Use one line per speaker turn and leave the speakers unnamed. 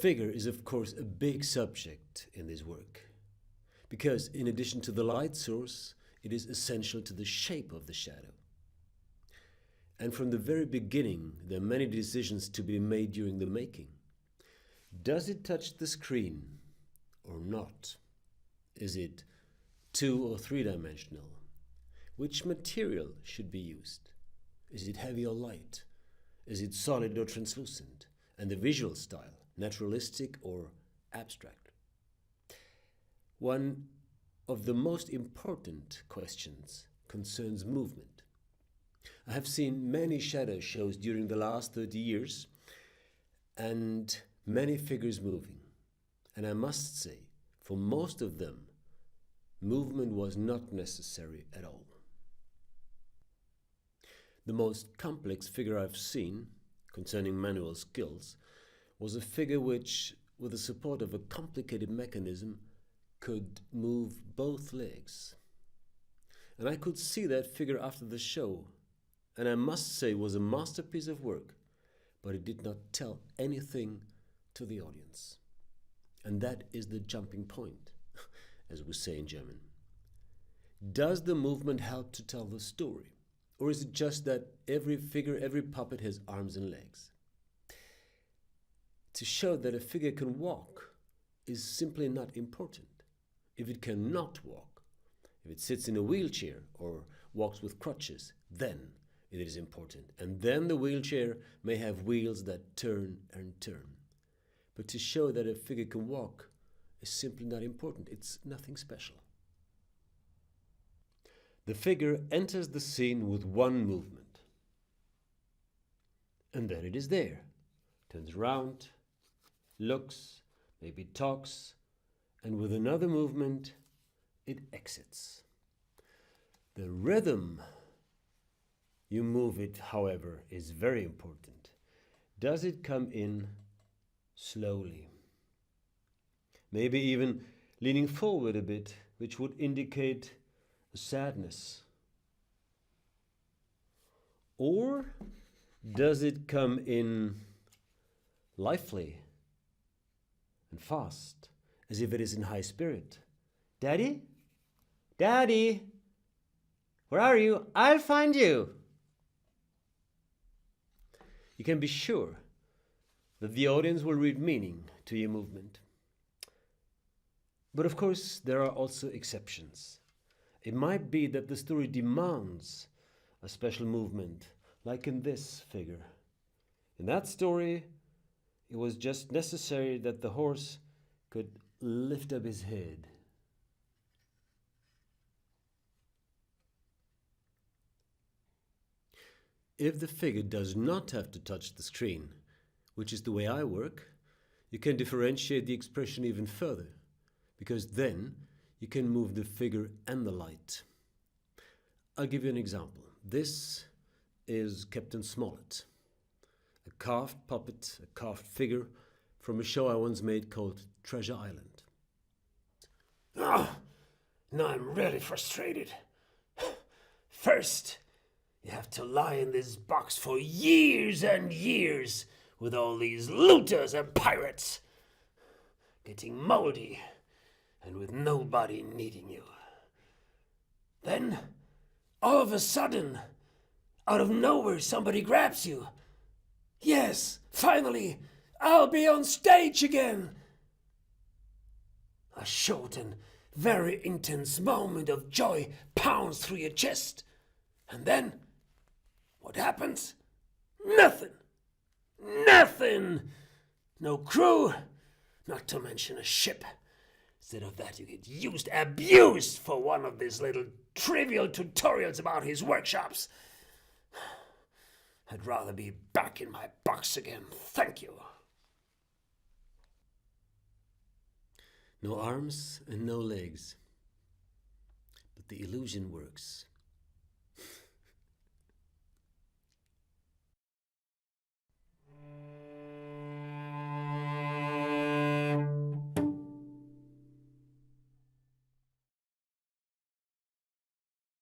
figure is of course a big subject in this work, because in addition to the light source, it is essential to the shape of the shadow. And from the very beginning, there are many decisions to be made during the making. Does it touch the screen or not? Is it 2 or 3-dimensional? Which material should be used? Is it heavy or light? Is it solid or translucent? And the visual style, naturalistic or abstract? One of the most important questions concerns movement. I have seen many shadow shows during the last 30 years and many figures moving. And I must say, for most of them, movement was not necessary at all. The most complex figure I've seen, concerning manual skills, was a figure which, with the support of a complicated mechanism, could move both legs. And I could see that figure after the show, and I must say it was a masterpiece of work, but it did not tell anything to the audience. And that is the jumping point, as we say in German. Does the movement help to tell the story? Or is it just that every figure, every puppet has arms and legs? To show that a figure can walk is simply not important. If it cannot walk, if it sits in a wheelchair or walks with crutches, then it is important. And then the wheelchair may have wheels that turn and turn. But to show that a figure can walk is simply not important. It's nothing special. The figure enters the scene with one movement. And then it is there. Turns around, looks, maybe talks, and with another movement, it exits. The rhythm you move it, however, is very important. Does it come in slowly? Maybe even leaning forward a bit, which would indicate a sadness. Or does it come in lively and fast, as if it is in high spirit? Daddy? Daddy? Where are you? I'll find you. You can be sure that the audience will read meaning to your movement. But of course, there are also exceptions. It might be that the story demands a special movement, like in this figure. In that story, it was just necessary that the horse could lift up his head. If the figure does not have to touch the screen, which is the way I work, you can differentiate the expression even further, because then you can move the figure and the light. I'll give you an example. This is Captain Smollett, a carved puppet, a carved figure from a show I once made called Treasure Island. Now I'm really frustrated. First, you have to lie in this box for years and years with all these looters and pirates, getting moldy and with nobody needing you. Then, all of a sudden, out of nowhere, somebody grabs you. Yes, finally, I'll be on stage again. A short and very intense moment of joy pounds through your chest. And then, what happens? Nothing. Nothing. No crew, not to mention a ship. Instead of that, you get abused for one of these little trivial tutorials about his workshops. I'd rather be back in my box again. Thank you. No arms and no legs. But the illusion works.